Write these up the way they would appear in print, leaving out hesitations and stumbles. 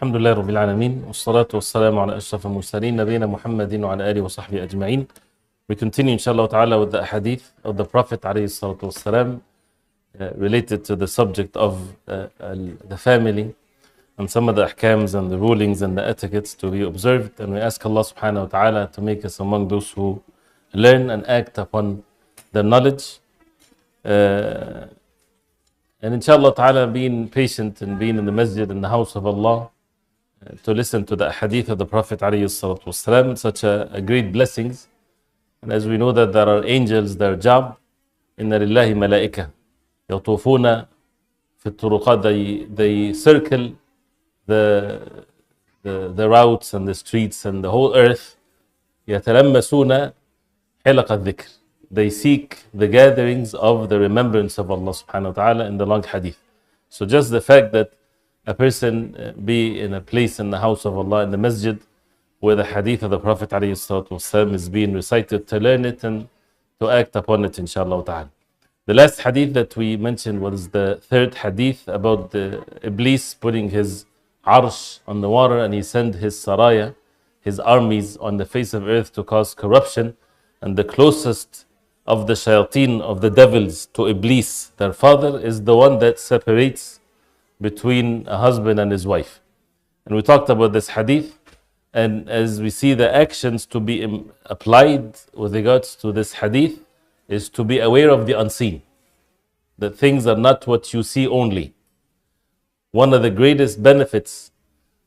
الحمد لله رب العالمين والصلاة والسلام على أشرف المرسلين نبينا محمد وعلى آله وصحبه أجمعين. We continue inshallah ta'ala with the hadith of the Prophet عليه الصلاة والسلام related to the subject of the family and some of the ahkams and the rulings and the etiquettes to be observed, and we ask Allah subhanahu wa ta'ala to make us among those who learn and act upon the knowledge. And inshallah ta'ala, being patient and being in the masjid, in the house of Allah, to listen to the hadith of the Prophet alayhi salatu wasalam, such a great blessings. And as we know that there are angels, their job, inna lillahi malaika yatufuna fi turuqat, they circle the routes and the streets and the whole earth. يتلمسون حلق الذكر, they seek the gatherings of the remembrance of Allah subhanahu wa ta'ala in the long hadith. So just the fact that a person be in a place in the house of Allah, in the masjid, where the hadith of the Prophet alayhi salatu wasalam is being recited, to learn it and to act upon it inshallah ta'ala. The last hadith that we mentioned was the third hadith about the Iblis putting his arsh on the water, and he sent his saraya, his armies on the face of earth to cause corruption. And the closest of the shayateen, of the devils, to Iblis, their father, is the one that separates between a husband and his wife. And we talked about this hadith, and as we see the actions to be applied with regards to this hadith is to be aware of the unseen, that things are not what you see only. One of the greatest benefits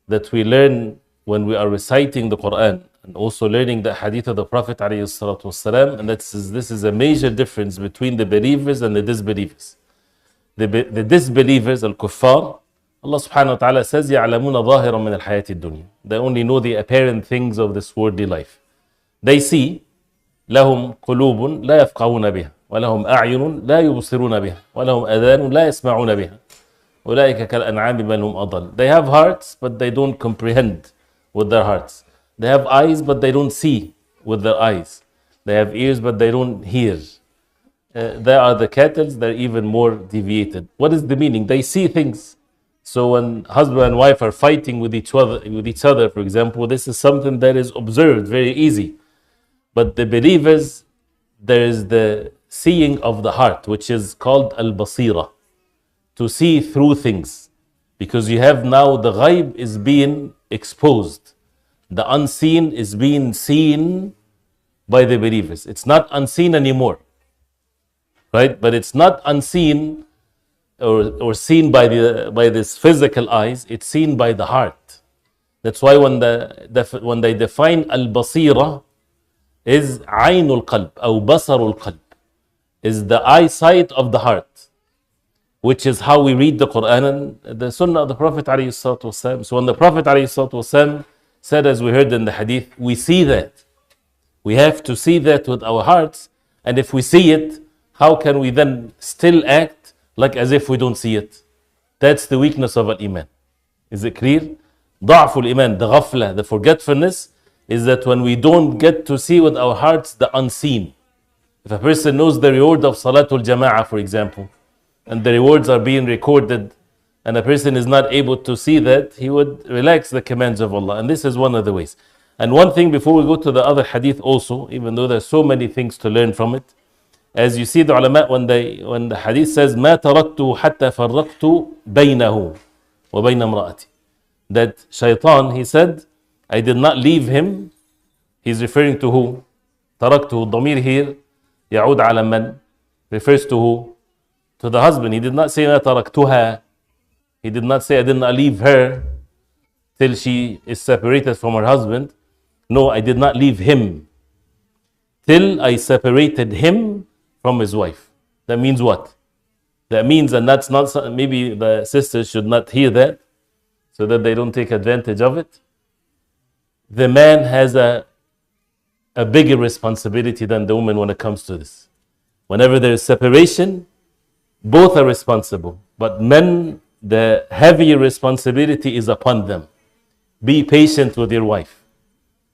that we learn when we are reciting the Quran and also learning the hadith of the Prophet ﷺ, and this is a major difference between the believers and the disbelievers. The disbelievers, al-kuffar, Allah subhanahu wa ta'ala says, يَعْلَمُونَ ظَاهِرًا مِنَ الْحَيَاةِ الدُّنْيا. They only know the apparent things of this worldly life. They see, لَهُمْ قُلُوبٌ لَا يَفْقَهُونَ بِهَا وَلَهُمْ أَعْيُنٌ لَا يُبْصِرُونَ بِهَا وَلَهُمْ أَذَانٌ لَا يَسْمَعُونَ بِهَا أُولَٰئِكَ كَالْأَنْعَامِ بَلْ هُمْ أَضَلُّ. They have hearts, but they don't comprehend with their hearts. They have eyes, but they don't see with their eyes. They have ears, but they don't hear. They are the cattle, they're even more deviated. What is the meaning? They see things. So when husband and wife are fighting with each other, for example, this is something that is observed very easy. But the believers, there is the seeing of the heart, which is called al-basira, to see through things. Because you have now the ghaib is being exposed. The unseen is being seen by the believers. It's not unseen anymore. Right? But it's not unseen or seen by this physical eyes. It's seen by the heart. That's why when they define al-basira, is aynul qalb or basarul qalb, is the eyesight of the heart, which is how we read the Quran and the Sunnah of the Prophet alayhi salatu wasalam. So when the Prophet alayhi salatu wasalam said, as we heard in the hadith, we see that. We have to see that with our hearts, and if we see it, how can we then still act like as if we don't see it? That's the weakness of al-iman. Is it clear? ضعف الإيمان, the ghafla, the forgetfulness, is that when we don't get to see with our hearts the unseen. If a person knows the reward of Salatul Jama'ah, for example, and the rewards are being recorded, and a person is not able to see that, he would relax the commands of Allah. And this is one of the ways. And one thing before we go to the other hadith also, even though there's so many things to learn from it, as you see the ulama, when the hadith says, مَا تَرَكْتُ حَتَّى فَرَّقْتُ بَيْنَهُ وَبَيْنَ امْرَأَتِي, that shaitan, he said, I did not leave him. He's referring to who? تَرَكْتُ, ضمير here, يعود على من? Refers to who? To the husband. He did not say, مَا تَرَكْتُهَا. He did not say, I did not leave her till she is separated from her husband. No, I did not leave him till I separated him from his wife. That means what? That means, and that's not, maybe the sisters should not hear that so that they don't take advantage of it. The man has a bigger responsibility than the woman when it comes to this. Whenever there is separation, both are responsible. But men, the heavier responsibility is upon them. Be patient with your wife.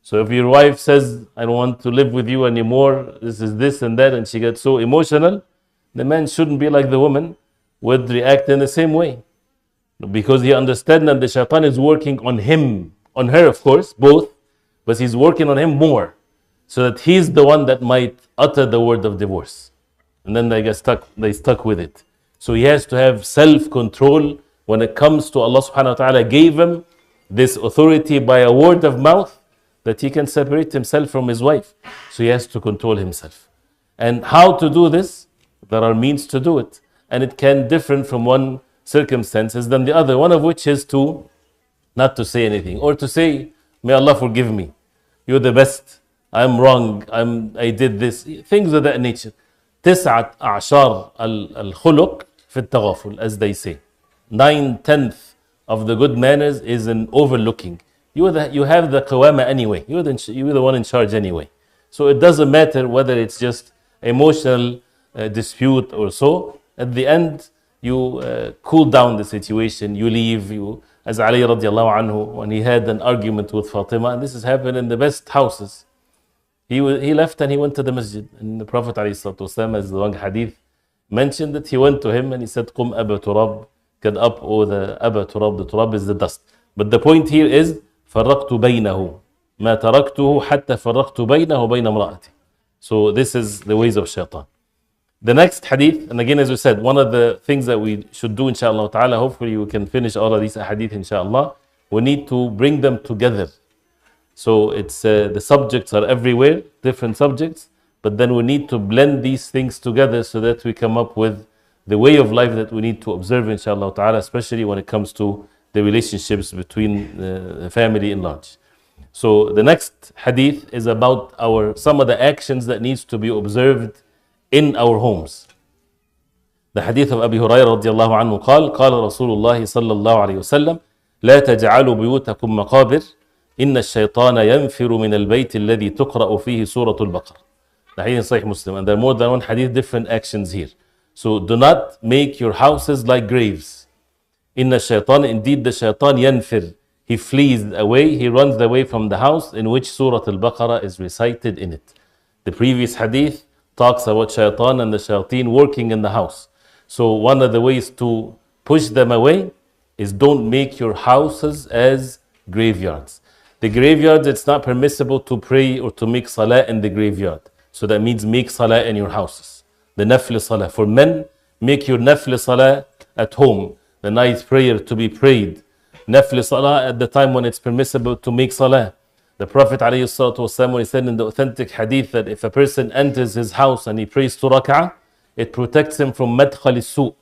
So if your wife says, I don't want to live with you anymore, this is this and that, and she gets so emotional, the man shouldn't be like the woman, would react in the same way. because he understands that the shaitan is working on him, on her of course, both, but he's working on him more, so that he's the one that might utter the word of divorce. And then they stuck with it. So he has to have self-control when it comes to Allah subhanahu wa ta'ala gave him this authority by a word of mouth that he can separate himself from his wife. So he has to control himself. And how to do this? There are means to do it. And it can differ from one circumstances than the other, one of which is to not to say anything, or to say, may Allah forgive me, you're the best, I'm wrong, I did this, things of that nature. تسعة أعشار الخلق في التغافل, as they say. 9/10 of the good manners is in overlooking. You have the qawama anyway. You're the one in charge anyway. So it doesn't matter whether it's just emotional dispute or so. At the end, you cool down the situation. You leave. As Ali radiallahu anhu, when he had an argument with Fatima, and this has happened in the best houses. He left and he went to the masjid. And the Prophet ﷺ, as the one hadith mentioned, that he went to him and he said, "Qum Aba Turab, get up, or the Aba Turab, the Turab is the dust." But the point here is, فرقت بينه ما تركته حتى فرقت بينه وبين امرأتي. So this is the ways of shaitan. The next hadith, and again as we said, one of the things that we should do inshallah ta'ala, hopefully we can finish all of these hadith inshallah, we need to bring them together. So it's the subjects are everywhere, different subjects, but then we need to blend these things together so that we come up with the way of life that we need to observe inshallah ta'ala, especially when it comes to the relationships between the family in large. So the next hadith is about some of the actions that needs to be observed in our homes. The hadith of Abi Hurairah radiallahu anhu قال رسول الله صلى الله عليه وسلم لا تجعلوا بيوتكم مقابر إن الشيطان ينفر من البيت الذي تقرأ فيه سورة البقرة. The hadith in Sahih Muslim, and there are more than one hadith, different actions here. So do not make your houses like graves. إن الشيطان, indeed the shaitan ينفر, he flees away, he runs away from the house in which Surah Al-Baqarah is recited in it. The previous hadith talks about shaitan and the shayateen working in the house. So one of the ways to push them away is don't make your houses as graveyards. The graveyards, it's not permissible to pray or to make salah in the graveyard. So that means make salah in your houses. The nafl salah. For men, make your nafl salah at home. The night prayer to be prayed. Nafl salah at the time when it's permissible to make salah. The Prophet ﷺ, when he said in the authentic hadith that if a person enters his house and he prays 2 rak'ah, it protects him from madkhal su,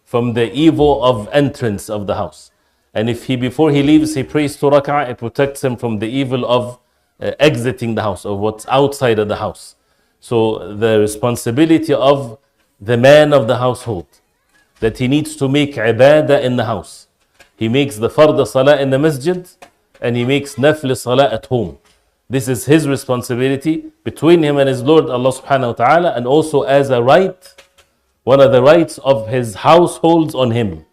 from the evil of entrance of the house. And if before he leaves, he prays 2 rak'ah, it protects him from the evil of exiting the house, of what's outside of the house. So the responsibility of the man of the household, that he needs to make ibadah in the house. He makes the fard salah in the masjid, and he makes nafl salah at home. This is his responsibility between him and his Lord Allah subhanahu wa ta'ala, and also as a right, one of the rights of his households on him,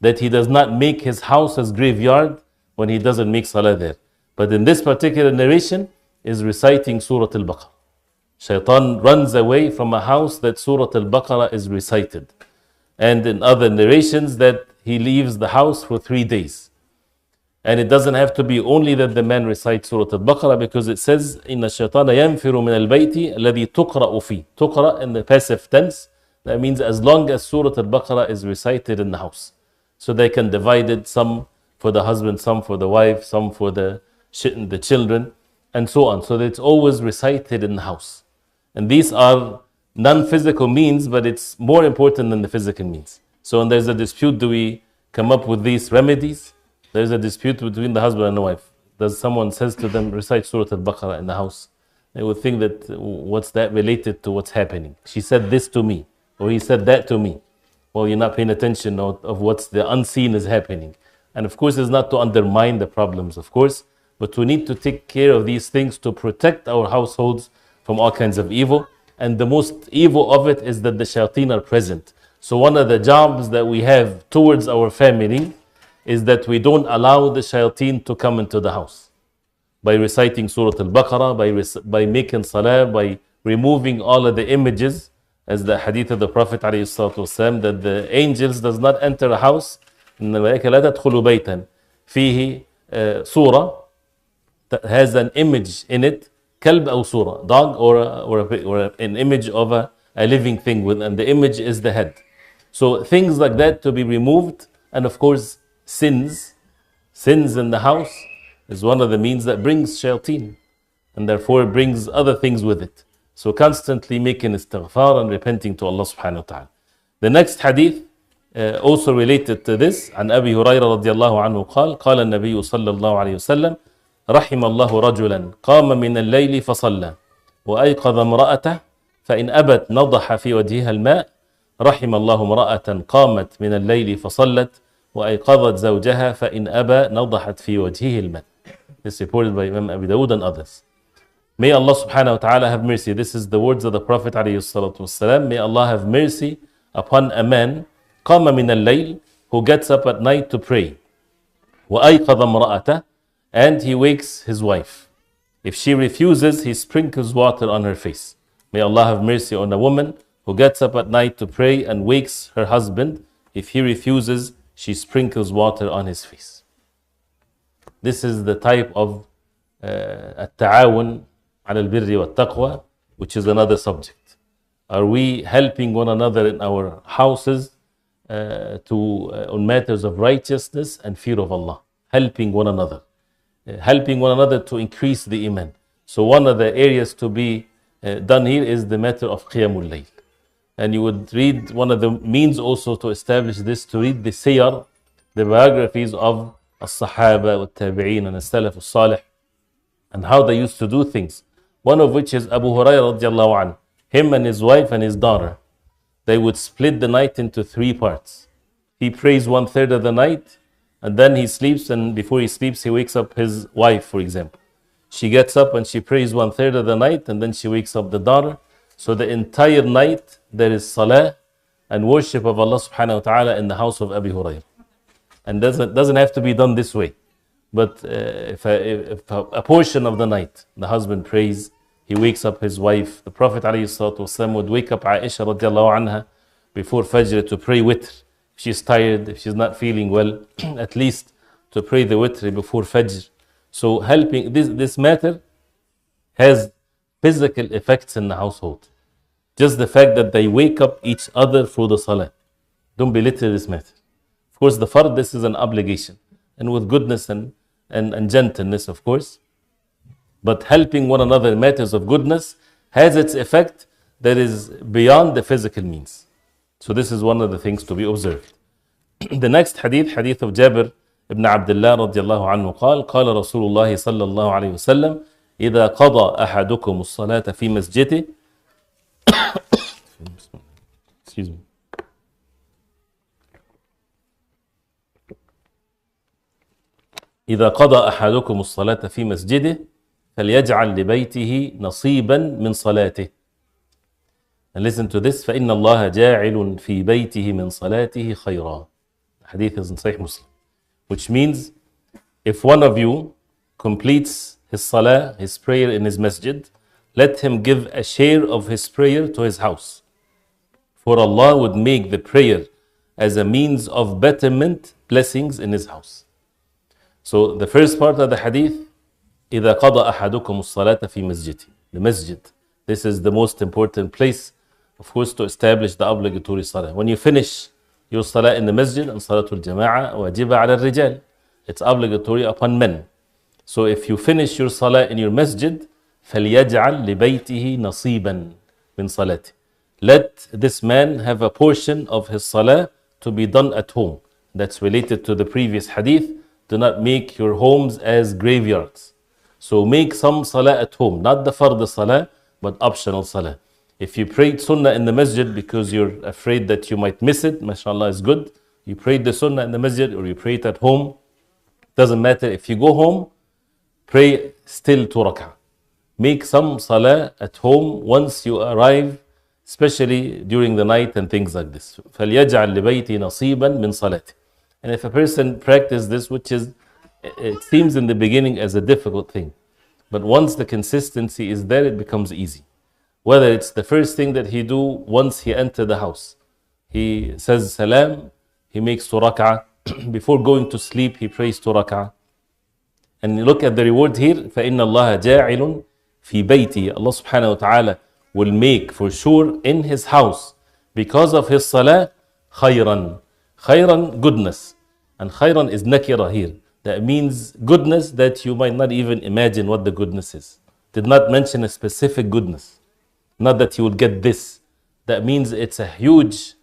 that he does not make his house as graveyard when he doesn't make salah there. But in this particular narration is reciting Surah Al-Baqarah. Shaitan runs away from a house that Surah Al-Baqarah is recited. And in other narrations that he leaves the house for 3 days. And it doesn't have to be only that the man recites Surah Al-Baqarah, because it says, إِنَّ الشَّيْطَانَ يَنْفِرُ مِنَ الْبَيْتِ الَّذِي تُقْرَأُ فِيهِ. Tuqra in the passive tense. That means as long as Surah Al-Baqarah is recited in the house. So they can divide it, some for the husband, some for the wife, some for the children, and so on. So that it's always recited in the house. And these are non-physical means, but it's more important than the physical means. So when there's a dispute, do we come up with these remedies? There's a dispute between the husband and the wife. Does someone says to them, recite Surah Al-Baqarah in the house? They would think that, what's that related to what's happening? She said this to me, or he said that to me. Well, you're not paying attention of what's the unseen is happening. And of course, it's not to undermine the problems, of course, but we need to take care of these things to protect our households from all kinds of evil. And the most evil of it is that the shayateen are present. So one of the jobs that we have towards our family is that we don't allow the shayateen to come into the house. By reciting Surah Al-Baqarah, by making salah, by removing all of the images, as the hadith of the Prophet ﷺ, that the angels does not enter a house إن الملائكة لا تدخل بيتا فيه صورة has an image in it, كلب أو صورة, dog or an image of a living thing with, and the image is the head. So things like that to be removed, and of course sins in the house is one of the means that brings shayateen, and therefore brings other things with it. So constantly making istighfar and repenting to Allah subhanahu wa ta'ala. The next hadith also related to this, عن أبي هريرة رضي الله عنه قال قال النبي صلى الله عليه وسلم رحم الله رجلا قام من الليل فصلى وأيقظ امرأته فإن أبت نضح في وجهها الماء رحم الله امرأة قامت من الليل فصلت وأيقظت زوجها فإن أبى نضحت في وجهه الماء. This is reported by Imam Abi Dawud and others. May Allah subhanahu wa ta'ala have mercy. This is the words of the Prophet alayhi salatu wasalam. May Allah have mercy upon a man قام من الليل, who gets up at night to pray. وأيقظ امرأته, and he wakes his wife. If she refuses, he sprinkles water on her face. May Allah have mercy on a woman who gets up at night to pray and wakes her husband. If he refuses, she sprinkles water on his face. This is the type of التعاون على البر والتقوى, which is another subject. Are we helping one another in our houses on matters of righteousness and fear of Allah? Helping one another. Helping one another to increase the iman. So one of the areas to be done here is the matter of Qiyamul Layl. And you would read, one of the means also to establish this, to read the siyar, the biographies of As-Sahaba, Al-Tabi'een, and As-Salaf Al-Salih, and how they used to do things. One of which is Abu Hurairah radiallahu anhu. Him and his wife and his daughter, they would split the night into 3 parts. He prays 1/3 of the night, and then he sleeps, and before he sleeps, he wakes up his wife, for example. She gets up and she prays 1/3 of the night, and then she wakes up the daughter. So the entire night there is salah and worship of Allah subhanahu wa ta'ala in the house of Abu Hurairah. And doesn't have to be done this way. But if a portion of the night the husband prays, he wakes up his wife. The Prophet ﷺ would wake up Aisha radiallahu anha before Fajr to pray witr. If she's tired, if she's not feeling well, at least to pray the witr before Fajr. So helping, this matter has physical effects in the household. Just the fact that they wake up each other through the salah. Don't belittle this matter. Of course, the fard, this is an obligation. And with goodness and gentleness, of course. But helping one another in matters of goodness has its effect that is beyond the physical means. So this is one of the things to be observed. The next hadith, hadith of Jabir ibn Abdullah radiallahu anhu قال رسول الله صلى الله عليه وسلم إذا قضى أحدكم الصلاة في مسجده Excuse me. إذا قضى أحدكم الصلاة في مسجده فليجعل لبيته نصيبا من صلاته. And listen to this. فإن الله جاعل في بيته من صلاته خيرا. Hadith is in Sahih Muslim. Which means if one of you completes his salah, his prayer in his masjid, let him give a share of his prayer to his house. For Allah would make the prayer as a means of betterment, blessings in his house. So the first part of the hadith, إذا قضى أحدكم الصلاة في مسجده. The masjid. This is the most important place, of course, to establish the obligatory salah. When you finish your salah in the masjid, and salatul jama'a wajiba ala rijal, it's obligatory upon men. So if you finish your salah in your masjid, فَلْيَجْعَلْ لِبَيْتِهِ نَصِيبًا مِنْ صَلَاتِهِ. Let this man have a portion of his salah to be done at home. That's related to the previous hadith. Do not make your homes as graveyards. So make some salah at home, not the fard salah, but optional salah. If you prayed sunnah in the masjid because you're afraid that you might miss it, mashallah is good. You prayed the sunnah in the masjid or you pray it at home, doesn't matter. If you go home, pray still 2 rak'ah. Make some salah at home once you arrive, especially during the night and things like this. فَلْيَجْعَلْ لِبَيْتِ نَصِيبًا مِنْ صَلَاتِ. And if a person practices this, which is, it seems in the beginning as a difficult thing, but once the consistency is there, it becomes easy. Whether it's the first thing that he do once he enters the house, he says salam, he makes 2 rak'ah, before going to sleep, he prays 2 rak'ah. And look at the reward here. فَإِنَّ اللَّهَ جَاعِلٌ فِي بَيْتِهِ. Allah subhanahu wa ta'ala will make for sure in his house, because of his salah, khayran. Khayran, goodness. And khayran is nakira here. That means goodness that you might not even imagine what the goodness is. Did not mention a specific goodness. Not that you will get this. That means it's a huge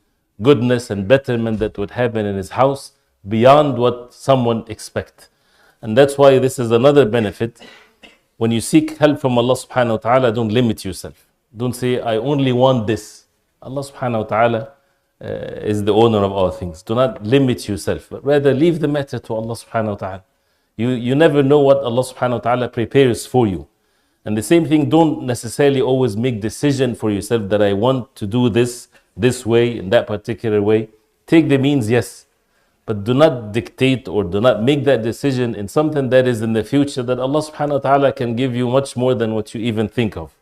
goodness and betterment that would happen in his house beyond what someone expects. And that's why this is another benefit. When you seek help from Allah subhanahu wa ta'ala, don't limit yourself. Don't say, I only want this. Allah subhanahu wa ta'ala is the owner of all things. Do not limit yourself, but rather leave the matter to Allah subhanahu wa ta'ala. You never know what Allah subhanahu wa ta'ala prepares for you. And the same thing, don't necessarily always make decision for yourself that I want to do this way, in that particular way. Take the means, yes. But do not dictate or do not make that decision in something that is in the future that Allah subhanahu wa ta'ala can give you much more than what you even think of.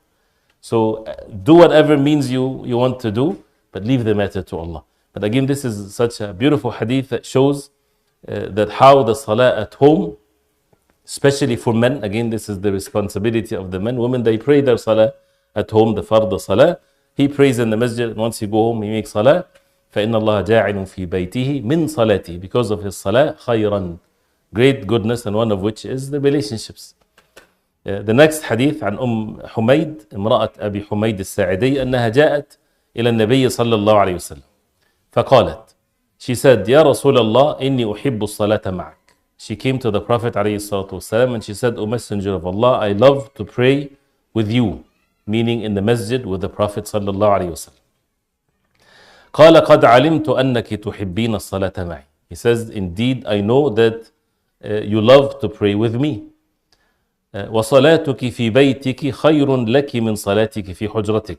So do whatever means you want to do, but leave the matter to Allah. But again, this is such a beautiful hadith that shows that how the salah at home, especially for men, again, this is the responsibility of the men. Women, they pray their salah at home, the fard salah. He prays in the masjid, and once he go home, he makes salah. فَإِنَّ اللَّهَ جَاعِلٌ فِي بَيْتِهِ مِنْ صَلَاتِهِ. Because of his salah, خَيْرًا. Great goodness, and one of which is the relationships. The next hadith عن حميد امرأة أبي حميد الساعدي أنها جاءت إلى النبي صلى الله عليه وسلم فقالت, she said, يا رسول الله إني أحب الصلاة معك. She came to the Prophet عليه الصلاة والسلام and she said, O Messenger of Allah, I love to pray with you, meaning in the masjid with the Prophet صلى الله عليه وسلم. قال قد علمت أنك تحبين الصلاة معي. He says, indeed, I know that you love to pray with me. وصلاتك في بيتك خير لك من صلاتك في حجرتك.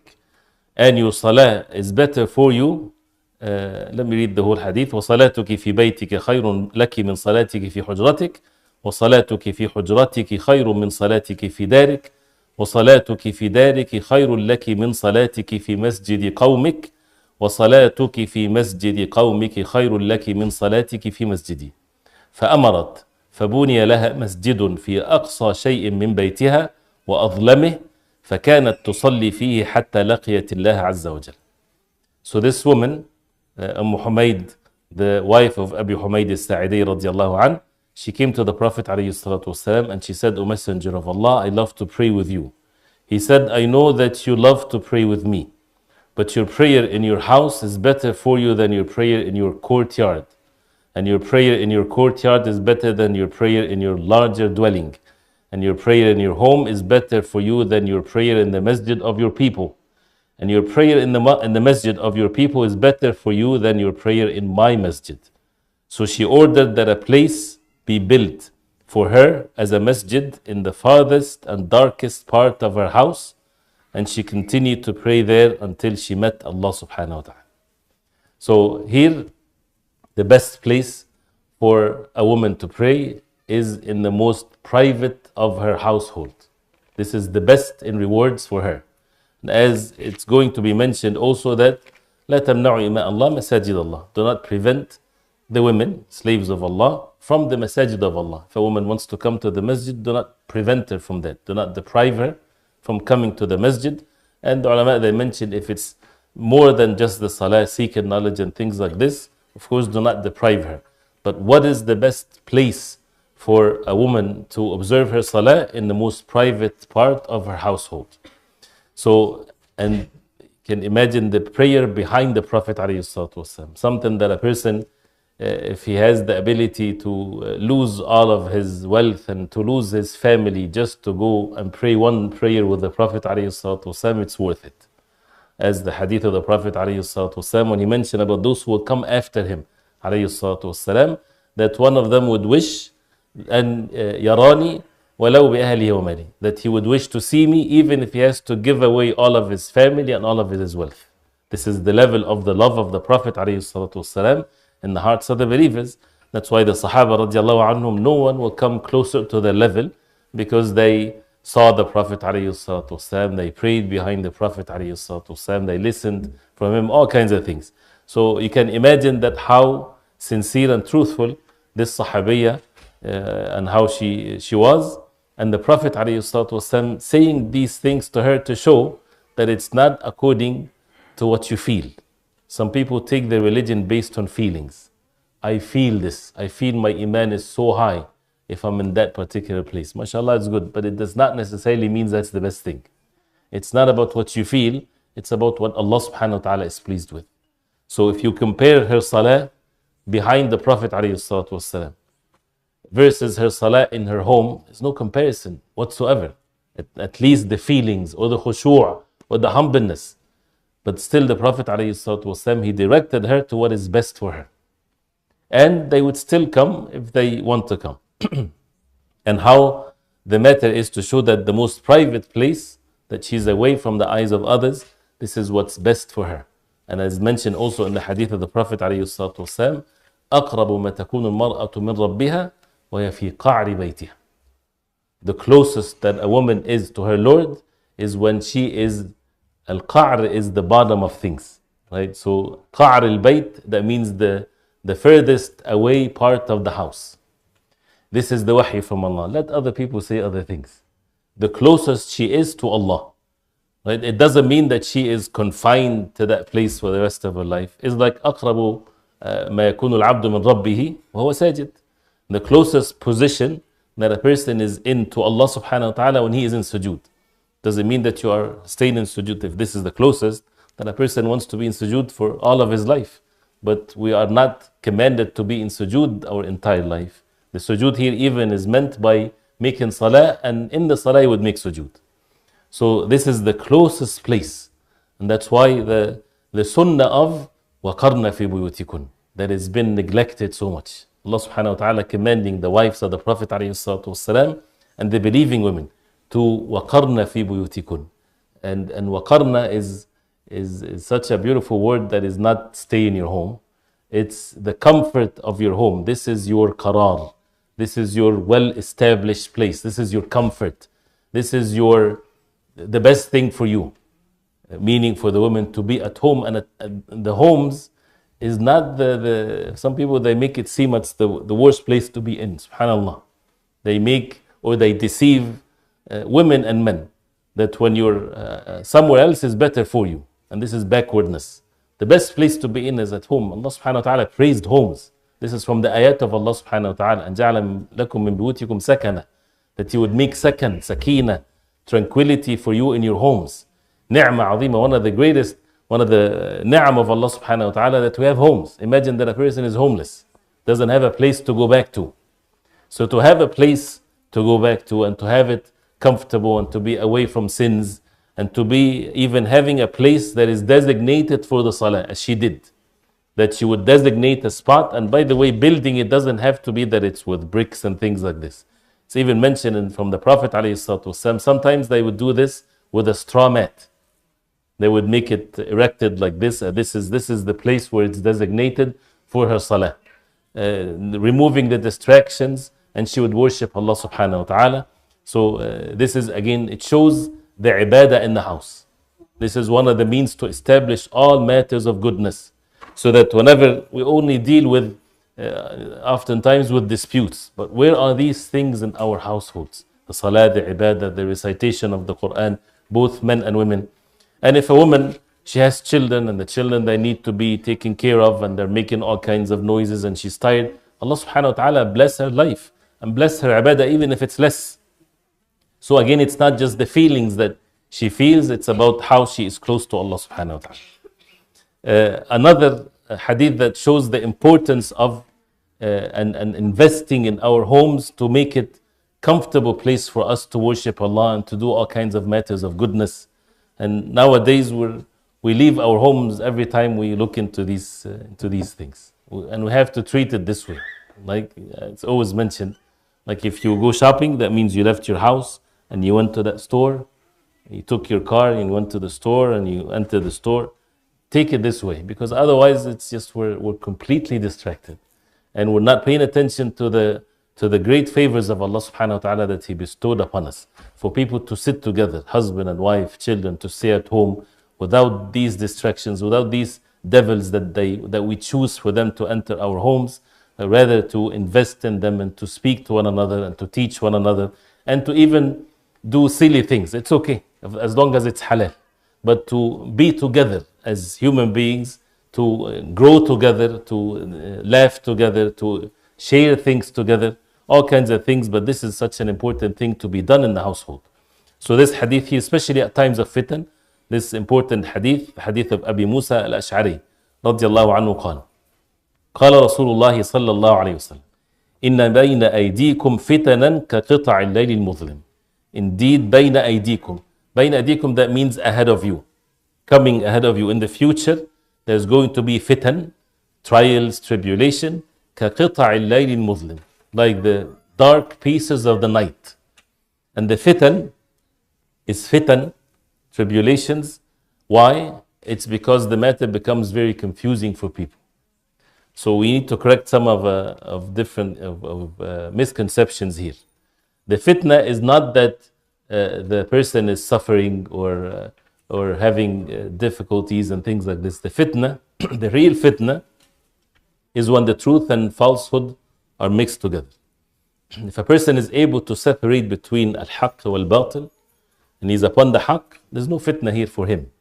And your salah is better for you. Let me read the whole hadith. وصلاتك في بيتك خير لك من صلاتك في حجرتك. وصلاتك في حجرتك خير من صلاتك في دارك. وصلاتك في دارك خير لك من صلاتك في مسجد قومك. وصلاتك في مسجد قومك خير لك من صلاتك في مسجدي. فأمرت فبني لها مسجد في أقصى شيء من بيتها وأظلمه فكانت تصلي فيه حتى لقيت الله عز وجل. So this woman, Humayd, the wife of Abu Humayd al-Sa'idi radiallahu anh, she came to the Prophet alayhi salatu wasalam and she said, O Messenger of Allah, I love to pray with you. He said, I know that you love to pray with me, but your prayer in your house is better for you than your prayer in your courtyard. And your prayer in your courtyard is better than your prayer in your larger dwelling. And your prayer in your home is better for you than your prayer in the masjid of your people. And your prayer in the masjid of your people is better for you than your prayer in my masjid. So she ordered that a place be built for her as a masjid in the farthest and darkest part of her house. And she continued to pray there until she met Allah subhanahu wa ta'ala. So here, the best place for a woman to pray is in the most private of her household. This is the best in rewards for her. And as it's going to be mentioned also that لا تمنعوا إماء الله مساجد الله. Do not prevent the women, slaves of Allah, from the masajid of Allah. If a woman wants to come to the masjid, do not prevent her from that. Do not deprive her from coming to the masjid. And the ulama, they mentioned if it's more than just the salah, seeking knowledge and things like this, of course, do not deprive her. But what is the best place for a woman to observe her salah? In the most private part of her household. So, and you can imagine the prayer behind the Prophet ﷺ. Something that a person, if he has the ability to lose all of his wealth and to lose his family just to go and pray one prayer with the Prophet ﷺ, it's worth it. As the hadith of the Prophet ﷺ, when he mentioned about those who would come after him ﷺ, that one of them would wish and yarani walau bi ahlihi wa mali, that he would wish to see me even if he has to give away all of his family and all of his wealth. This is the level of the love of the Prophet ﷺ in the hearts of the believers. That's why the Sahaba radiallahu anhum, no one will come closer to their level because they saw the Prophet ﷺ, they prayed behind the Prophet ﷺ, they listened from him, all kinds of things. So you can imagine that how sincere and truthful, this Sahabiya, and how she was. And the Prophet ﷺ saying these things to her to show that it's not according to what you feel. Some people take their religion based on feelings. I feel this. I feel my iman is so high if I'm in that particular place. MashaAllah, it's good, but it does not necessarily mean that's the best thing. It's not about what you feel, it's about what Allah subhanahu wa ta'ala is pleased with. So if you compare her salah behind the Prophet ﷺ versus her salah in her home, there's no comparison whatsoever. At least the feelings or the khushu' or the humbleness. But still the Prophet ﷺ, he directed her to what is best for her. And they would still come if they want to come. And how the matter is to show that the most private place, that she's away from the eyes of others, this is what's best for her. And as mentioned also in the hadith of the Prophet ﷺ, أقرب ما تكون المرأة من ربها وهي في قعر بيتها. The closest that a woman is to her Lord is when she is, al-qa'r is the bottom of things. Right? So qa'r al-bayt, that means the furthest away part of the house. This is the wahy from Allah. Let other people say other things. The closest she is to Allah. Right? It doesn't mean that she is confined to that place for the rest of her life. It's like أقرب ما يكون العبد من ربه وهو ساجد. The closest position that a person is in to Allah subhanahu wa ta'ala when he is in sujood. Doesn't mean that you are staying in sujood. If this is the closest, then a person wants to be in sujood for all of his life. But we are not commanded to be in sujood our entire life. The sujood here even is meant by making salah, and in the salah you would make sujood. So this is the closest place. And that's why the sunnah of وَقَرْنَ فِي بُيُوتِكُنْ that has been neglected so much. Allah subhanahu wa ta'ala commanding the wives of the Prophet ﷺ and the believing women to وَقَرْنَ فِي بُيُوتِكُنْ. And وَقَرْنَ is such a beautiful word that is not stay in your home. It's the comfort of your home. This is your qarar. This is your well-established place. This is your comfort. This is the best thing for you. Meaning for the women to be at home, and the homes is not some people, they make it seem it's the worst place to be in. Subhanallah. They make or they deceive women and men that when you're somewhere else is better for you. And this is backwardness. The best place to be in is at home. Allah subhanahu wa ta'ala praised homes. This is from the ayat of Allah subhanahu wa ta'ala. And جَعْلَ لَكُم مِّن بُيُوتِكُمْ سَكَنًا, that you would make sakan, sakina, tranquility for you in your homes. Ni'mah azima, one of the ni'am of Allah subhanahu wa ta'ala, that we have homes. Imagine that a person is homeless, doesn't have a place to go back to. So to have a place to go back to and to have it comfortable and to be away from sins and to be even having a place that is designated for the salah, as she did. That she would designate a spot, and by the way, building it doesn't have to be that it's with bricks and things like this. It's even mentioned from the Prophet ﷺ, sometimes they would do this with a straw mat. They would make it erected like this. This is the place where it's designated for her salah. Removing the distractions, and she would worship Allah subhanahu wa ta'ala. So this is, again, it shows the ibadah in the house. This is one of the means to establish all matters of goodness. So that whenever we only deal with, oftentimes with disputes, but where are these things in our households? The salah, the ibadah, the recitation of the Quran, both men and women. And if a woman, she has children, and the children, they need to be taken care of, and they're making all kinds of noises, and she's tired, Allah subhanahu wa ta'ala bless her life and bless her ibadah even if it's less. So again, it's not just the feelings that she feels, it's about how she is close to Allah subhanahu wa ta'ala. Another hadith that shows the importance of and investing in our homes to make it comfortable place for us to worship Allah and to do all kinds of matters of goodness. And nowadays we leave our homes every time we look into these things, and we have to treat it this way. Like it's always mentioned, like if you go shopping, that means you left your house and you went to that store. You took your car and you went to the store and you entered the store. Take it this way, because otherwise it's just we're completely distracted, and we're not paying attention to the great favors of Allah subhanahu wa ta'ala that He bestowed upon us. For people to sit together, husband and wife, children, to stay at home without these distractions, without these devils that we choose for them to enter our homes, rather to invest in them and to speak to one another and to teach one another and to even do silly things. It's okay as long as it's halal. But to be together as human beings, to grow together, to laugh together, to share things together, all kinds of things. But this is such an important thing to be done in the household. So this hadith here, especially at times of fitan, this important hadith, hadith of Abi Musa al-Ash'ari, رضي الله عنه قال قال رسول الله صلى الله عليه وسلم إن بين أيديكم فتنا كقطع الليل المظلم. Indeed, بين أيديكم. بين أيديكم, that means ahead of you. Coming ahead of you in the future, there's going to be fitan, trials, tribulation, كقطع الليل المظلم, like the dark pieces of the night. And the fitan is fitan, tribulations. Why? It's because the matter becomes very confusing for people. So we need to correct some of different misconceptions here. The fitna is not that the person is suffering or having difficulties and things like this. The fitna, the real fitna, is when the truth and falsehood are mixed together. If a person is able to separate between al-haqq wal-batil, and he's upon the haqq, there's no fitna here for him.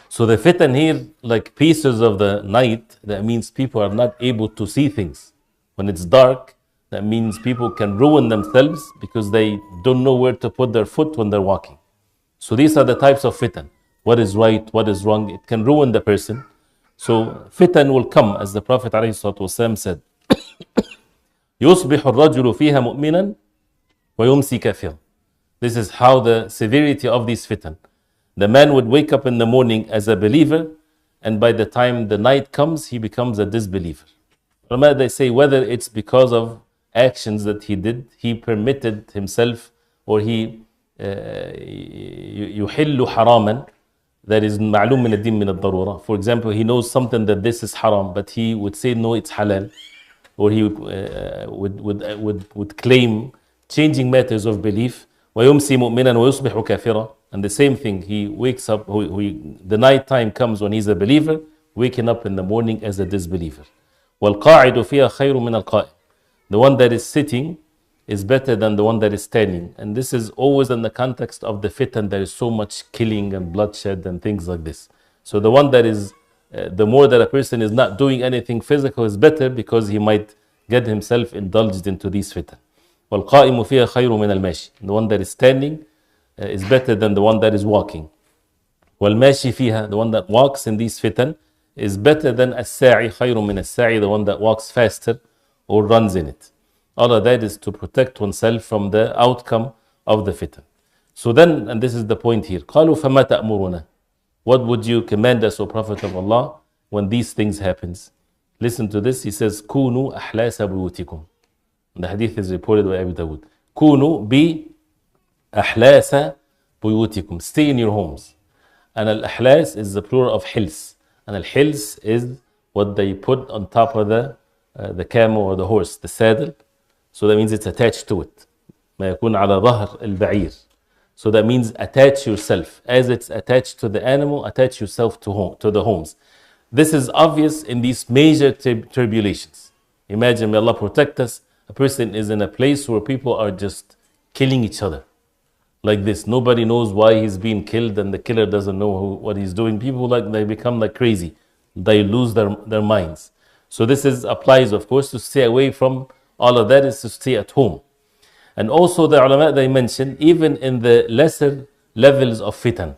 So the fitan here, like pieces of the night, that means people are not able to see things. When it's dark, that means people can ruin themselves because they don't know where to put their foot when they're walking. So these are the types of fitan. What is right, what is wrong, it can ruin the person. So fitan will come, as the Prophet ﷺ said, يُصْبِحُ الرَّجُلُ فِيهَا مُؤْمِنًا وَيُمْسِي كَافِرًا. This is how the severity of these fitan. The man would wake up in the morning as a believer, and by the time the night comes, he becomes a disbeliever. They say whether it's because of actions that he did, he permitted himself, or he يحل حراما, that is معلوم من الدين من الضرورة. For example, he knows something that this is haram, but he would say no, it's halal, or he would claim changing matters of belief. ويمسي مؤمنا ويصبح كافرا. And the same thing, he wakes up, the night time comes when he's a believer, waking up in the morning as a disbeliever. وَالْقَاعِدُ فِيهَا خَيْرٌ مِنَ الْقَائِمِ. The one that is sitting is better than the one that is standing. And this is always in the context of the fitan. There is so much killing and bloodshed and things like this. So the one that is, the more that a person is not doing anything physical is better, because he might get himself indulged into these fitan. وَالْقَائِمُ فِيهَا خَيْرٌ مِنَ الْمَاشِي. The one that is standing is better than the one that is walking. وَالْمَاشِي فِيهَا. The one that walks in these fitan is better than السَّاعِي خَيْرٌ مِنَ السَّاعِي. The one that walks faster or runs in it. All of that is to protect oneself from the outcome of the fitan. So then, and this is the point here, قَالُوا فَمَا تَأْمُرُنَا. What would you command us, O Prophet of Allah, when these things happens? Listen to this. He says, كُونُوا أَحْلَاسَ بُيُوتِكُمْ. The hadith is reported by Abu Dawud. كُونُوا بِي أحلاس بيوتكم. Stay in your homes. And al-ahlas is the plural of hils. And al-hils is what they put on top of the camel or the horse, the saddle. So that means it's attached to it. ما يكون على ظهر البعير. So that means attach yourself. As it's attached to the animal, attach yourself to the homes. This is obvious in these major tribulations. Imagine, may Allah protect us, a person is in a place where people are just killing each other. Like this, nobody knows why he's being killed, and the killer doesn't know what he's doing. People, they become like crazy. They lose their minds. So this applies, of course, to stay away from all of that, is to stay at home. And also the ulama, they mention, even in the lesser levels of fitan,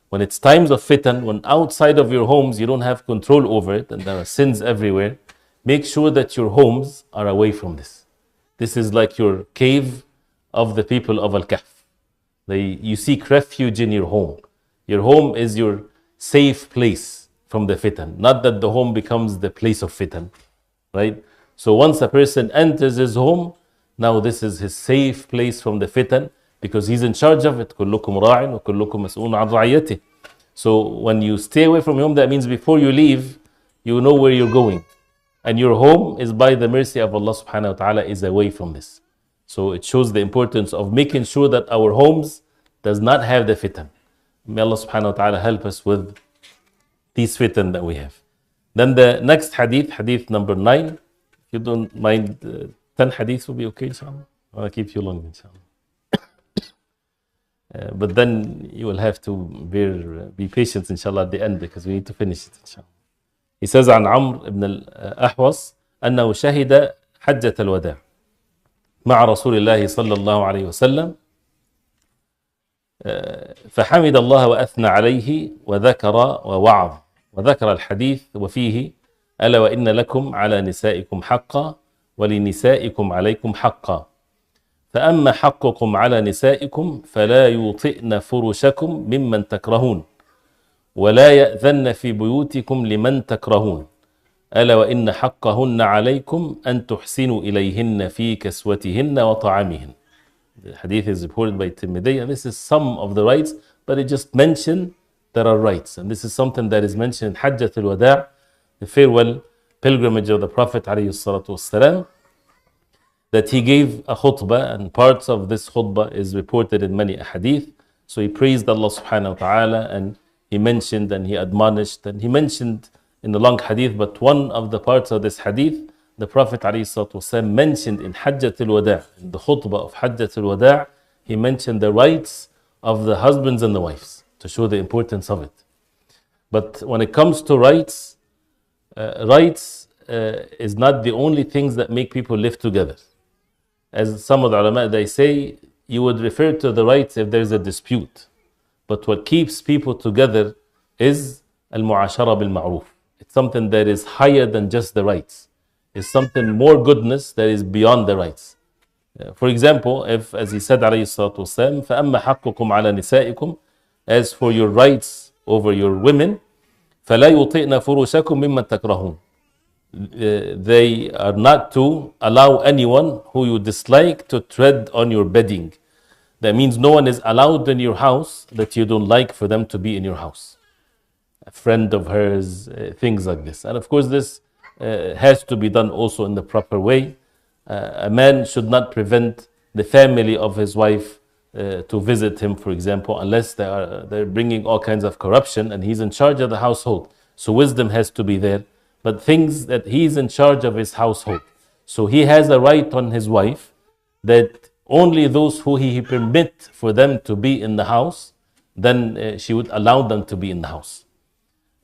when it's times of fitan, when outside of your homes you don't have control over it and there are sins everywhere, make sure that your homes are away from this. This is like your cave of the people of Al-Kahf. You seek refuge in your home. Your home is your safe place from the fitan. Not that the home becomes the place of fitan, right? So once a person enters his home, now this is his safe place from the fitan, because he's in charge of it. كلكم راع وكلكم مسؤول عن رعيته. So when you stay away from your home, that means before you leave, you know where you're going. And your home is, by the mercy of Allah subhanahu wa ta'ala, is away from this. So it shows the importance of making sure that our homes does not have the fitan. May Allah subhanahu wa ta'ala help us with these fitan that we have. Then the next hadith, hadith number 9. If you don't mind, 10 hadiths will be okay, inshallah. I'll keep you long, inshallah. But then you will have to be patient, inshallah, at the end because we need to finish it, inshallah. He says عن عمرو بن الأحوص أنه شهد حجة الوداع مع رسول الله صلى الله عليه وسلم فحمد الله وأثنى عليه وذكر ووعظ وذكر الحديث وفيه ألا وإن لكم على نسائكم حقا ولنسائكم عليكم حقا فأما حقكم على نسائكم فلا يوطئن فرشكم ممن تكرهون ولا يأذن في بيوتكم لمن تكرهون ألا وإن حقهن عليكم أن تحسنوا إليهن في كسوتهن وطعامهن. The hadith is reported by Tirmidhi, and this is some of the rights, but it just mentioned there are rights. And this is something that is mentioned in Hajjat al-Wada', the farewell pilgrimage of the Prophet ﷺ, that he gave a khutbah, and parts of this khutbah is reported in many hadith. So he praised Allah subhanahu wa ta'ala, and he mentioned and he admonished, and he mentioned in the long hadith, but one of the parts of this hadith, the Prophet ﷺ mentioned in Hajjat al-Wada', in the khutbah of Hajjat al-Wada', he mentioned the rights of the husbands and the wives to show the importance of it. But when it comes to rights, is not the only things that make people live together. As some of the ulama, they say, you would refer to the rights if there's a dispute. But what keeps people together is al-mu'ashara bil-ma'ruf. It's something that is higher than just the rights. It's something more goodness that is beyond the rights. For example, if, as he said, alayhi salatu wasalam, فَأَمَّا حَقُّكُمْ عَلَى نِسَائِكُمْ, as for your rights over your women, فَلَا يُطِئْنَ فُرُوشَكُمْ مِمَّنْ تَكْرَهُونَ. They are not to allow anyone who you dislike to tread on your bedding. That means no one is allowed in your house that you don't like for them to be in your house. A friend of hers, things like this. And of course this has to be done also in the proper way. A man should not prevent the family of his wife to visit him, for example, unless they're bringing all kinds of corruption and he's in charge of the household. So wisdom has to be there. But things that he's in charge of his household. So he has a right on his wife that only those who he permit for them to be in the house, then she would allow them to be in the house.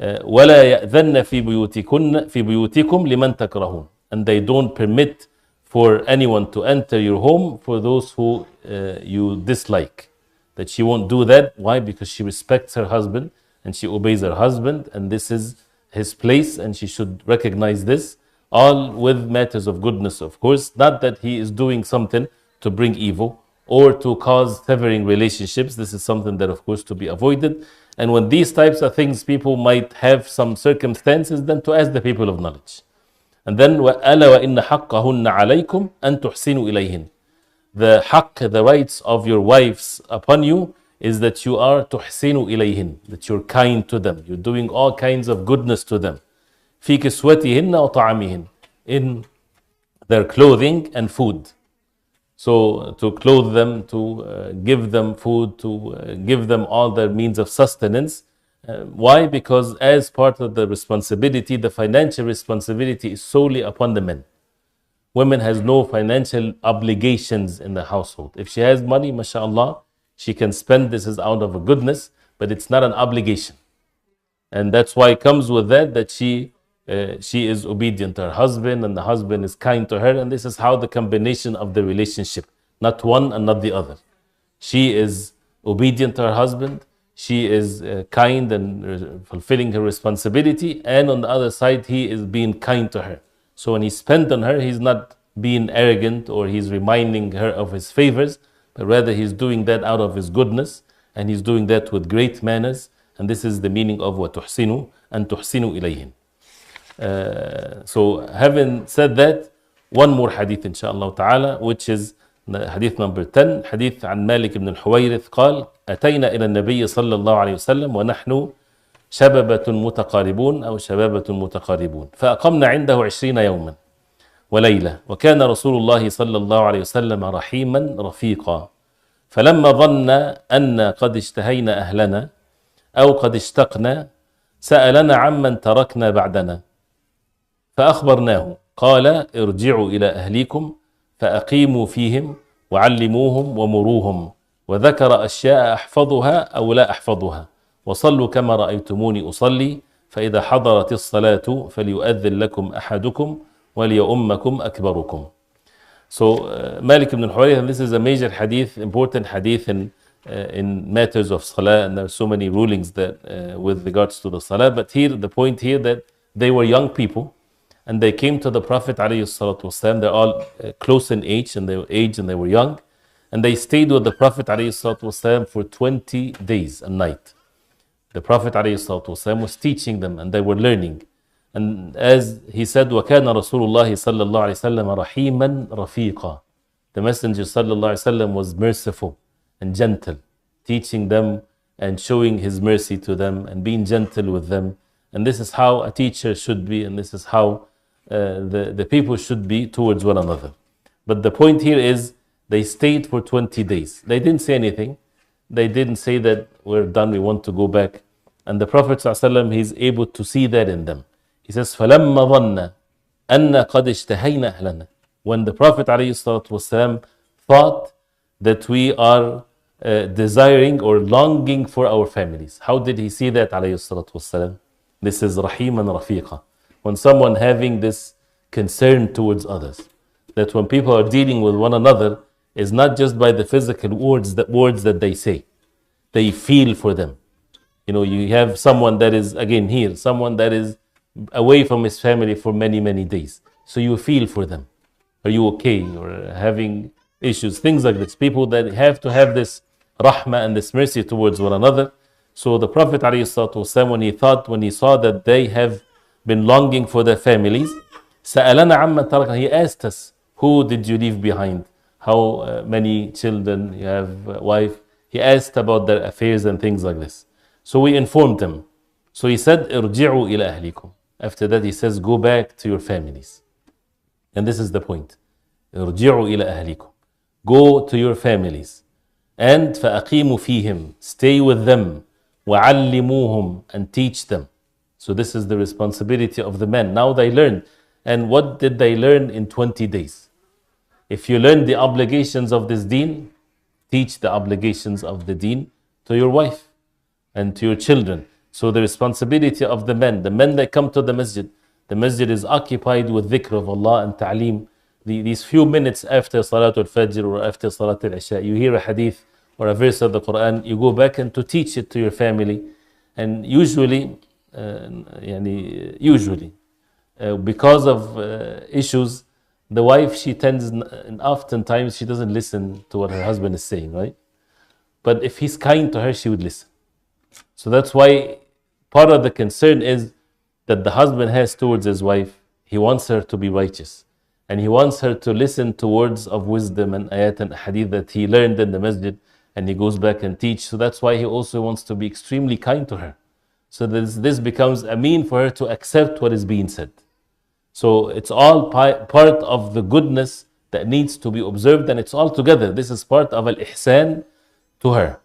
وَلَا يَأْذَنَّ فِي بُيُوتِكُمْ لِمَنْ تَكْرَهُونَ. And they don't permit for anyone to enter your home for those who you dislike. That she won't do that. Why? Because she respects her husband and she obeys her husband, and this is his place, and she should recognize this, all with matters of goodness, of course. Not that he is doing something to bring evil or to cause severing relationships. This is something that, of course, to be avoided. And when these types of things, people might have some circumstances, then to ask the people of knowledge. And then وَأَلَا وَإِنَّ حَقَّهُنَّ عَلَيْكُمْ أَن تُحْسِنُوا إِلَيْهِنَّ. The haqq, the rights of your wives upon you, is that you are تُحْسِنُوا إِلَيْهِنَّ, that you're kind to them, you're doing all kinds of goodness to them. فِي كِسْوَتِهِنَّ وَطَعَامِهِنَّ, in their clothing and food. So to clothe them, to give them food, to give them all their means of sustenance. Why? Because as part of the responsibility, the financial responsibility is solely upon the men. Women has no financial obligations in the household. If she has money, mashallah, she can spend. This is out of a goodness, but it's not an obligation. And that's why it comes with that she is obedient to her husband and the husband is kind to her. And this is how the combination of the relationship, not one and not the other. She is obedient to her husband. She is kind and fulfilling her responsibility. And on the other side, he is being kind to her. So when he spends on her, he's not being arrogant or he's reminding her of his favors, but rather he's doing that out of his goodness, and he's doing that with great manners. And this is the meaning of وَتُحْسِنُوا أَن تُحْسِنُوا إِلَيْهِنْ. So having said that, one more hadith inshallah ta'ala, which is hadith number 10, hadith عن مالك بن الحويرث قال أتينا إلى النبي صلى الله عليه وسلم ونحن شبابة متقاربون أو شبابة متقاربون فأقمنا عنده 20 يوما وليلة وكان رسول الله صلى الله عليه وسلم رحيما رفيقا فلما ظن أن قد اشتهينا أهلنا أو قد اشتقنا سألنا عمن تركنا بعدنا فأخبرناه قال ارجعوا إلى أهليكم فأقيموا فيهم وعلموهم ومروهم وذكر أشياء أحفظها أو لا أحفظها وصلوا كما رأيتموني أصلي فإذا حضرت الصلاة فليؤذن لكم أحدكم وليؤمكم أكبركم. So Malik ibn al-Huwayrith, this is a major hadith, important hadith in matters of salah, and there are so many rulings that with regards to the salah. But here, the point here that they were young people, and they came to the Prophet ﷺ. They're all close in age, and they were young, and they stayed with the Prophet ﷺ for 20 days and night. The Prophet ﷺ was teaching them, and they were learning. And as he said, وَكَانَ رَسُولُ اللَّهِ صَلَّى اللَّهُ عَلَيْهِ وسلم رَحِيمًا رَفِيقًا. The Messenger ﷺ was merciful and gentle, teaching them and showing his mercy to them and being gentle with them. And this is how a teacher should be, and this is how the people should be towards one another. But the point here is they stayed for 20 days. They didn't say anything. They didn't say that we're done, we want to go back. And the Prophet ﷺ, he's able to see that in them. He says, فَلَمَّا ظَنَّ أَنَّ قَدْ اشْتَهَيْنَا أَهْلَنَا. When the Prophet ﷺ thought that we are desiring or longing for our families. How did he see that ﷺ? This is rahiman rafiqa. When someone having this concern towards others, that when people are dealing with one another, is not just by the physical words that they say. They feel for them. You know, you have someone that is, again here, someone that is away from his family for many, many days. So you feel for them. Are you okay? Or having issues, things like this. People that have to have this rahmah and this mercy towards one another. So the Prophet ﷺ, when he saw that they have been longing for their families, سَأَلَنَا عَمَّنْ تَرَكْنَا. He asked us, who did you leave behind? How many children you have, wife? He asked about their affairs and things like this. So we informed them. So he said, ارجعوا إلى أهلكم. After that he says, go back to your families. And this is the point. ارجعوا إلى أهلكم. Go to your families. And فأقيموا فيهم. Stay with them. وعلموهم. And teach them. So this is the responsibility of the men. Now they learn. And what did they learn in 20 days? If you learn the obligations of this deen, teach the obligations of the deen to your wife and to your children. So the responsibility of the men that come to the masjid is occupied with dhikr of Allah and ta'aleem. These few minutes after Salatul Fajr or after Salatul Isha, you hear a hadith or a verse of the Quran, you go back and to teach it to your family. And usually, because of issues, the wife, she tends, and oftentimes she doesn't listen to what her husband is saying, right? But if he's kind to her, she would listen. So that's why part of the concern is that the husband has towards his wife. He wants her to be righteous. And he wants her to listen to words of wisdom and ayat and hadith that he learned in the masjid. And he goes back and teach. So that's why he also wants to be extremely kind to her. So this becomes a mean for her to accept what is being said. So it's all part of the goodness that needs to be observed, and it's all together. This is part of al-ihsan to her.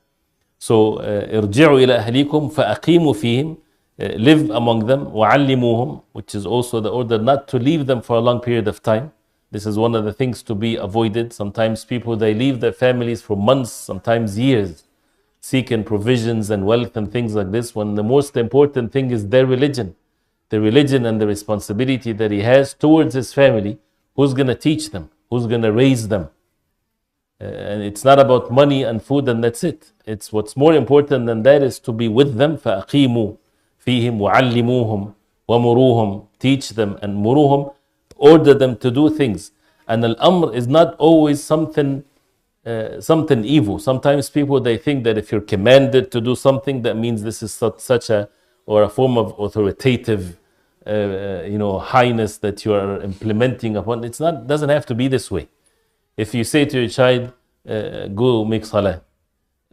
So ارجعوا إلى أهليكم فأقيموا فيهم. Live among them. وعلموهم, which is also the order not to leave them for a long period of time. This is one of the things to be avoided. Sometimes people, they leave their families for months, sometimes years, seeking provisions and wealth and things like this, when the most important thing is their religion. The religion and the responsibility that he has towards his family. Who's going to teach them? Who's going to raise them? And it's not about money and food and that's it. It's what's more important than that is to be with them. فَأَقِيمُوا فِيهِمْ وَعَلِّمُوهُمْ وَمُرُوهُمْ. Teach them and muruhum, order them to do things. And al-amr is not always something evil. Sometimes people, they think that if you're commanded to do something, that means this is such a form of authoritative, highness that you are implementing upon. It's not, doesn't have to be this way. If you say to your child, go make salah,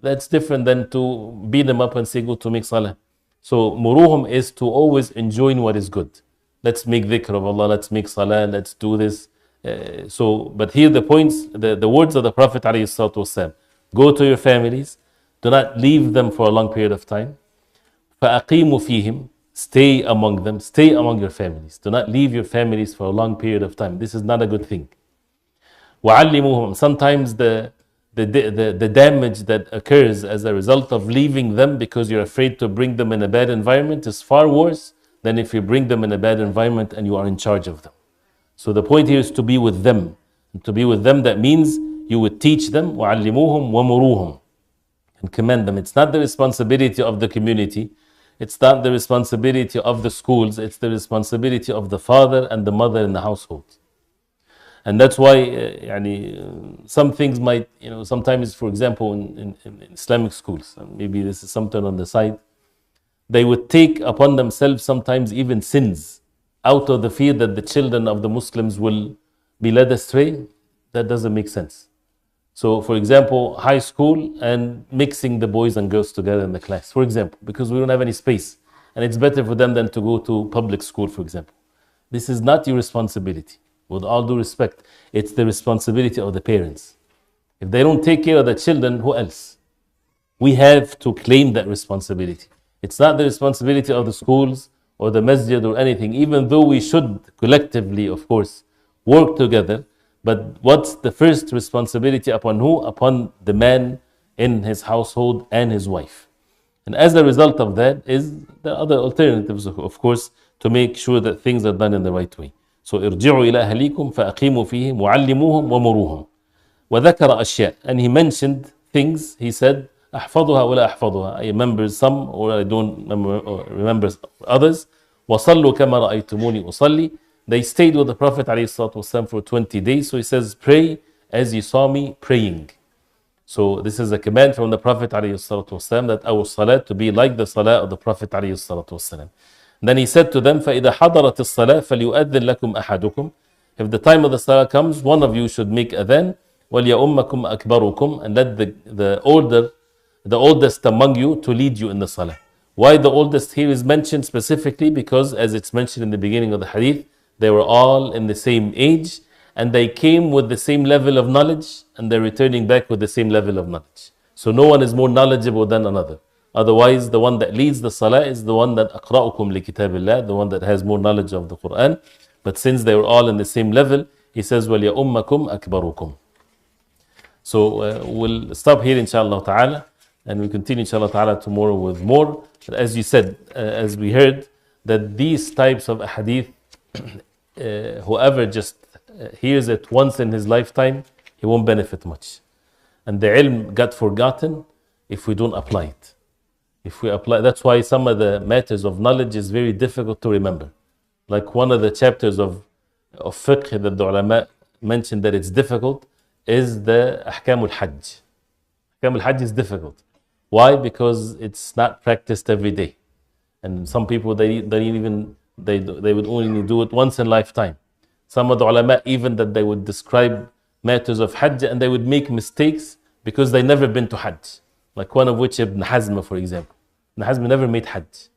that's different than to beat them up and say, go to make salah. So muruhum is to always enjoin what is good. Let's make dhikr of Allah, let's make salah, let's do this. But here the points, the words of the Prophet ﷺ, go to your families, do not leave them for a long period of time. فَأَقِيمُوا فِيهِمْ. Stay among them, stay among your families. Do not leave your families for a long period of time. This is not a good thing. وَعَلِّمُوهُمْ. Sometimes the damage that occurs as a result of leaving them because you're afraid to bring them in a bad environment is far worse than if you bring them in a bad environment and you are in charge of them. So the point here is to be with them. And to be with them, that means you would teach them, وَعَلِّمُوهُمْ وَمُرُوهُمْ, and command them. It's not the responsibility of the community. It's not the responsibility of the schools. It's the responsibility of the father and the mother in the household. And that's why some things might, sometimes, for example, in Islamic schools, and maybe this is something on the side, they would take upon themselves sometimes even sins out of the fear that the children of the Muslims will be led astray. That doesn't make sense. So, for example, high school and mixing the boys and girls together in the class, for example, because we don't have any space. And it's better for them than to go to public school, for example. This is not your responsibility. With all due respect, it's the responsibility of the parents. If they don't take care of the children, who else? We have to claim that responsibility. It's not the responsibility of the schools or the masjid or anything, even though we should collectively, of course, work together. But what's the first responsibility upon who? Upon the man in his household and his wife. And as a result of that is the other alternatives, of course, to make sure that things are done in the right way. So ارجعوا إلى أهليكم فأقيموا فيهم وعلموهم ومروهم. وذكر أشياء. And he mentioned things. He said, أحفظها ولا أحفظها. I remember some or I don't remember others. وصلوا كما رأيتموني أصلي. They stayed with the Prophet ﷺ for 20 days. So he says, pray as you saw me praying. So this is a command from the Prophet ﷺ that our salat to be like the salah of the Prophet ﷺ. Then he said to them, فَإِذَا حَضَرَتِ الصَّلَاةِ فَلْيُؤَذِّنْ لَكُمْ أَحَدُكُمْ. If the time of the salah comes, one of you should make adhan. وَلْيَؤُمَّكُمْ أَكْبَرُكُمْ. And let the oldest among you to lead you in the salah. Why the oldest here is mentioned specifically? Because as it's mentioned in the beginning of the hadith, they were all in the same age and they came with the same level of knowledge and they're returning back with the same level of knowledge. So no one is more knowledgeable than another. Otherwise, the one that leads the salah is the one that أَقْرَأُكُمْ لِكِتَابِ اللَّهِ, the one that has more knowledge of the Quran. But since they were all in the same level, he says, وَلْيَؤُمَّكُمْ أَكْبَرُكُمْ. So we'll stop here inshallah ta'ala and we'll continue inshallah ta'ala tomorrow with more. But as you said, as we heard, that these types of hadith, whoever just hears it once in his lifetime, he won't benefit much. And the ilm got forgotten if we don't apply it. If we apply, that's why some of the matters of knowledge is very difficult to remember. Like one of the chapters of fiqh that the ulama mentioned that it's difficult is the ahkam al-hajj. Ahkam al-hajj is difficult. Why? Because it's not practiced every day. And some people, they would only do it once in lifetime. Some of the ulama, even that they would describe matters of hajj and they would make mistakes because they never been to hajj. Like one of which Ibn Hazm, for example. Ibn Hazm never made hajj.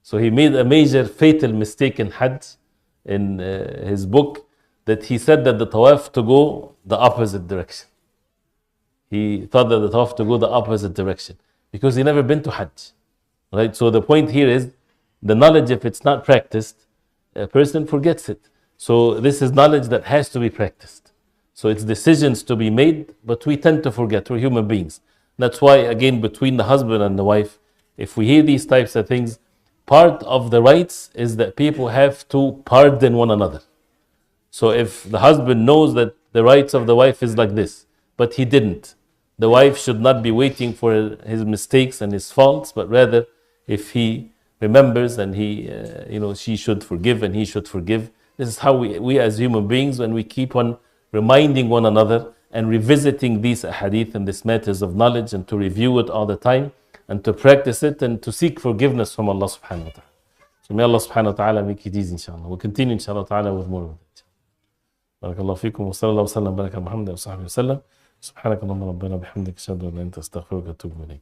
So he made a major fatal mistake in hajj in his book, that he said that the tawaf to go the opposite direction. He thought that the tawaf to go the opposite direction because he never been to hajj. Right? So the point here is the knowledge, if it's not practiced, a person forgets it. So this is knowledge that has to be practiced. So it's decisions to be made, but we tend to forget. We're human beings. That's why, again, between the husband and the wife, if we hear these types of things, part of the rights is that people have to pardon one another. So if the husband knows that the rights of the wife is like this, but he didn't, the wife should not be waiting for his mistakes and his faults, but rather if he remembers and she should forgive and he should forgive. This is how we as human beings, when we keep on reminding one another and revisiting these hadith and these matters of knowledge and to review it all the time and to practice it and to seek forgiveness from Allah subhanahu wa ta'ala. So may Allah subhanahu wa ta'ala make it easy inshallah. We'll continue inshallah ta'ala with more of it. Barakallahu feekum wa sallallahu wa sallam baraka Muhammad wa sahbihi wa sallam. Subhanaka Allahumma rabbana bihamdika ashhadu an la ilaha illa anta astaghfiruka wa atubu ilayk.